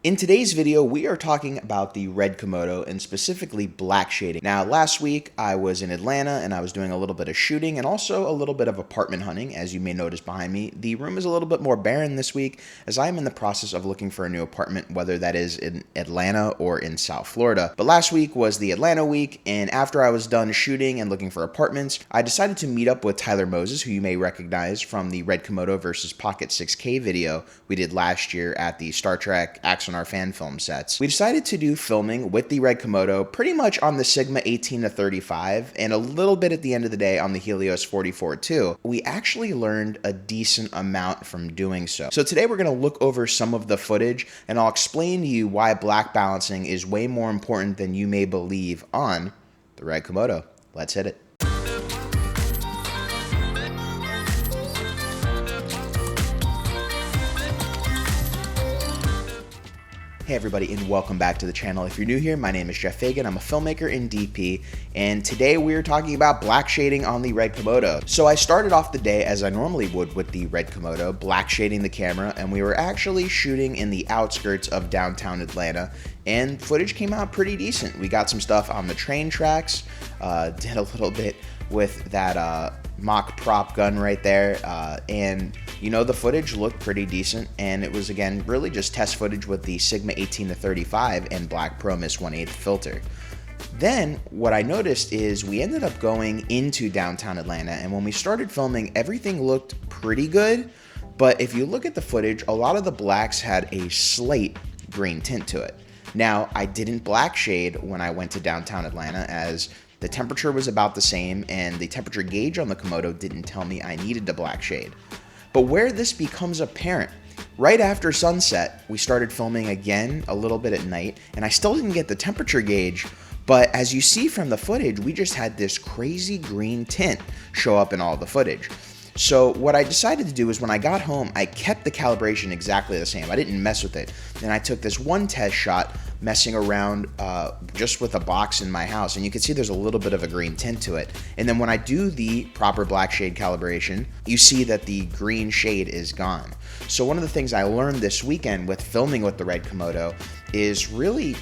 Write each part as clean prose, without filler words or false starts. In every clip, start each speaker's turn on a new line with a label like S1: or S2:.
S1: In today's video, we are talking about the RED Komodo and specifically black shading. Now, last week I was in Atlanta and I was doing a little bit of shooting and also a little bit of apartment hunting. As you may notice behind me, the room is a little bit more barren this week as I'm in the process of looking for a new apartment, whether that is in Atlanta or in South Florida. But last week was the Atlanta week, and after I was done shooting and looking for apartments, I decided to meet up with Tyler Moses, who you may recognize from the RED Komodo versus Pocket 6K video we did last year at the Star Trek Axonar fan film sets. We decided to do filming with the RED Komodo pretty much on the Sigma 18 to 35 and a little bit at the end of the day on the Helios 44-2. We actually learned a decent amount from doing so. So today we're going to look over some of the footage and I'll explain to you why black balancing is way more important than you may believe on the RED Komodo. Let's hit it. Hey everybody, and welcome back to the channel. If you're new here, my name is Geoff Fagien. I'm a filmmaker and DP, and today we're talking about black shading on the RED Komodo. So I started off the day as I normally would with the RED Komodo, black shading the camera, and we were actually shooting in the outskirts of downtown Atlanta, and footage came out pretty decent. We got some stuff on the train tracks, did a little bit with that mock prop gun right there, and you know, the footage looked pretty decent, and it was again really just test footage with the Sigma 18 to 35 and blackpromist 1/8 filter. Then what I noticed is we ended up going into downtown Atlanta, and when we started filming, everything looked pretty good, but if you look at the footage, a lot of the blacks had a slight green tint to it. Now, I didn't black shade when I went to downtown Atlanta as the temperature was about the same, and the temperature gauge on the Komodo didn't tell me I needed to black shade. But where this becomes apparent, right after sunset, we started filming again a little bit at night, and I still didn't get the temperature gauge, but as you see from the footage, we just had this crazy green tint show up in all the footage. So what I decided to do is when I got home, I kept the calibration exactly the same. I didn't mess with it. Then I took this one test shot messing around just with a box in my house, and you can see there's a little bit of a green tint to it. And then when I do the proper black shade calibration, you see that the green shade is gone. So one of the things I learned this weekend with filming with the RED Komodo is really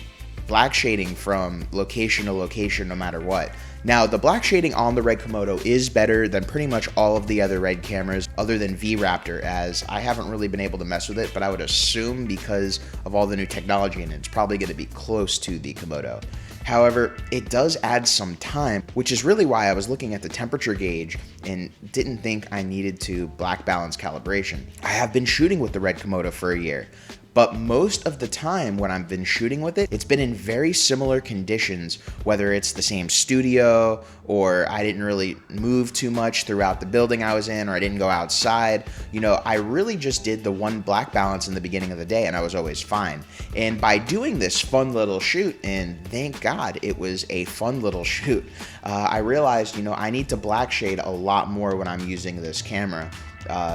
S1: black shading from location to location no matter what. Now, the black shading on the RED Komodo is better than pretty much all of the other RED cameras other than V-Raptor, as I haven't really been able to mess with it, but I would assume because of all the new technology in it, it's probably going to be close to the Komodo. However, it does add some time, which is really why I was looking at the temperature gauge and didn't think I needed to black balance calibration. I have been shooting with the RED Komodo for a year, but most of the time when I've been shooting with it, it's been in very similar conditions, whether it's the same studio or I didn't really move too much throughout the building I was in, or I didn't go outside. You know, I really just did the one black balance in the beginning of the day and I was always fine. And by doing this fun little shoot, and thank God it was a fun little shoot, I realized, you know, I need to black shade a lot more when I'm using this camera.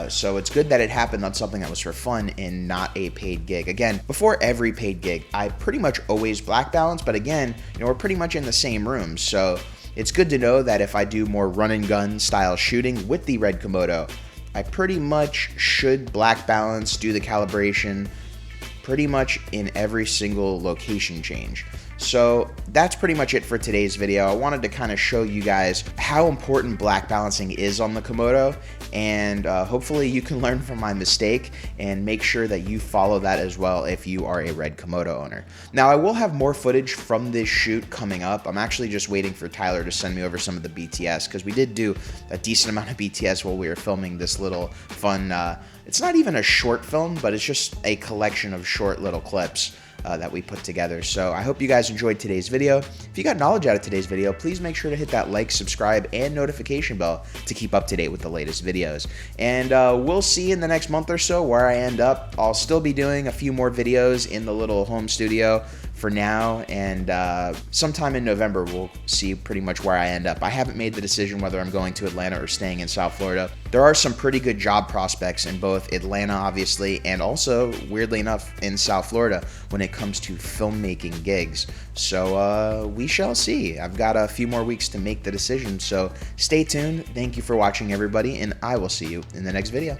S1: So it's good that it happened on something that was for fun and not a paid gig. Again, before every paid gig, I pretty much always black balance, but again, you know, we're pretty much in the same room. So it's good to know that if I do more run and gun style shooting with the RED Komodo, I pretty much should black balance, do the calibration pretty much in every single location change. So that's pretty much it for today's video. I wanted to kind of show you guys how important black balancing is on the Komodo, and hopefully you can learn from my mistake and make sure that you follow that as well if you are a RED Komodo owner. Now, I will have more footage from this shoot coming up. I'm actually just waiting for Tyler to send me over some of the BTS, because we did do a decent amount of BTS while we were filming this little fun, it's not even a short film, but it's just a collection of short little clips that we put together. So I hope you guys enjoyed today's video. If you got knowledge out of today's video, please make sure to hit that like, subscribe, and notification bell to keep up to date with the latest videos. And we'll see in the next month or so where I end up. I'll still be doing a few more videos in the little home studio for now, and sometime in November we'll see pretty much where I end up. I haven't made the decision whether I'm going to Atlanta or staying in South Florida. There are some pretty good job prospects in both Atlanta, obviously, and also, weirdly enough, in South Florida when it comes to filmmaking gigs. So we shall see. I've got a few more weeks to make the decision, so stay tuned. Thank you for watching, everybody, and I will see you in the next video.